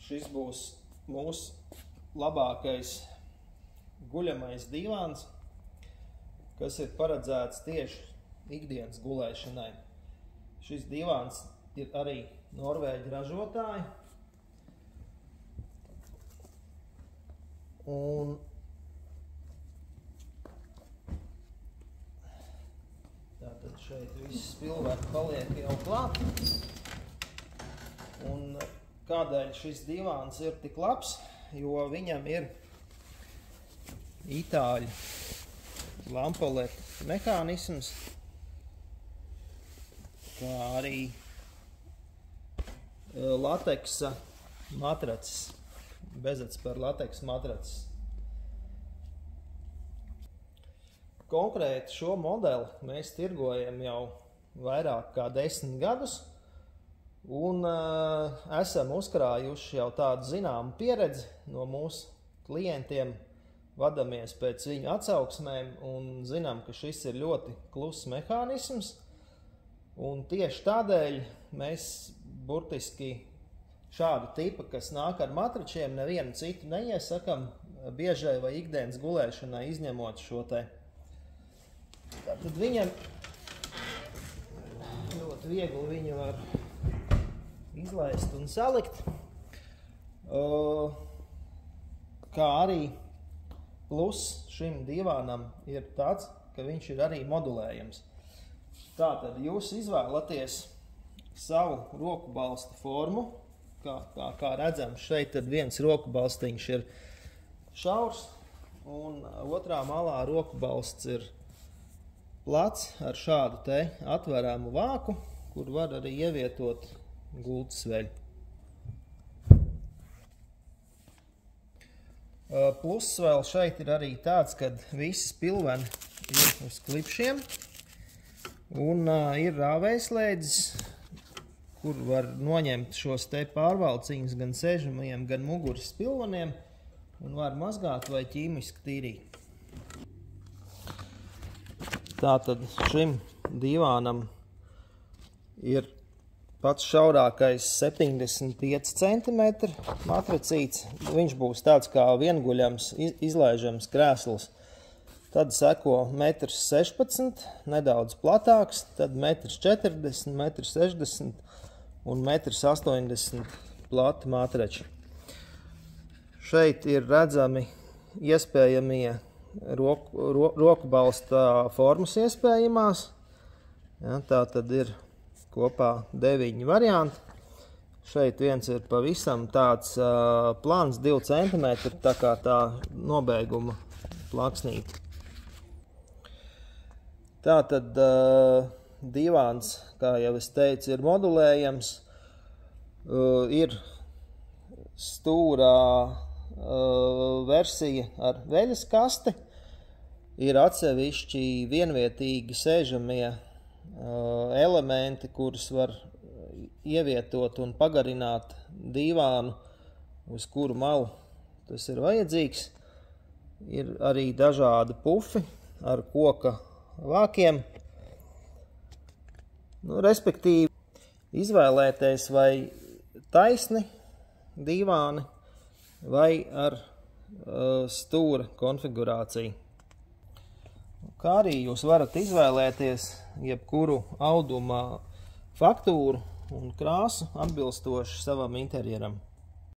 šis būs mūsu labākais guļamais divāns, kas ir paredzēts tieši ikdienas gulēšanai. Šis divāns ir arī Norvēģu ražotāji. Un tātad šeit viss spilveni paliek jau klāt. Un kādēļ šis divāns ir tik labs? Jo viņam ir itāļu lampoleta mehānisms, kā arī lateksa matracis, bezatspēra lateksa matracis. Konkrēti šo modeli mēs tirgojam jau vairāk kā 10 gadus un esam uzkrājuši jau tādu zināmu pieredzi no mūsu klientiem, vadamies pēc viņu atsauksmēm un zinām, ka šis ir ļoti kluss mehānisms. Un tieši tādēļ mēs burtiski šādu tipu, kas nāk ar matračiem, nevienu citu neiesakam biežai vai ikdienas gulēšanai, izņemot šo te. Tātad viņam ļoti viegli viņu var izlaist un salikt, kā arī plus šim divānam ir tāds, ka viņš ir arī modulējams. Tātad jūs izvēlaties savu roku balsta formu, kā redzams šeit, tad viens roku balstiņš ir šaurs, un otrā malā roku balsts ir plats ar šādu te atveramu vāku, kur var arī ievietot gultas veļu. Pluss vēl šeit ir arī tāds, kad visi spilveni ir uz klipšiem un ir rāvējslēdzis, kur var noņemt šos te pārvalciņus gan sežamajiem, gan muguras spilveniem un var mazgāt vai ķīmiski tīrīt. Tātad šim divānam ir pats šaurākais 75 cm matracīts. Viņš būs tāds kā vienguļams, izlaižams krēsls. Tad seko 1,16 m, nedaudz platāks, tad 1,40 m, 1,60 m un 1,80 m plati matrači. Šeit ir redzami iespējamie roku balsta formas iespējamās. Ja, tā tad ir kopā 9 varianti. Šeit viens ir pavisam tāds plāns 2 cm, tā kā tā nobeiguma plaksnīte. Tātad divāns, kā jau es teicu, ir modulējams, ir stūrā versija ar veļas kasti, ir atsevišķi vienvietīgi sēžamie elementi, kurus var ievietot un pagarināt divānu, uz kuru malu tas ir vajadzīgs. Ir arī dažādi pufi ar koka vākiem. Respektīvi, izvēlēties vai taisni divāni vai ar stūra konfigurāciju. Kā arī jūs varat izvēlēties jebkuru auduma faktūru un krāsu atbilstoši savam interjeram.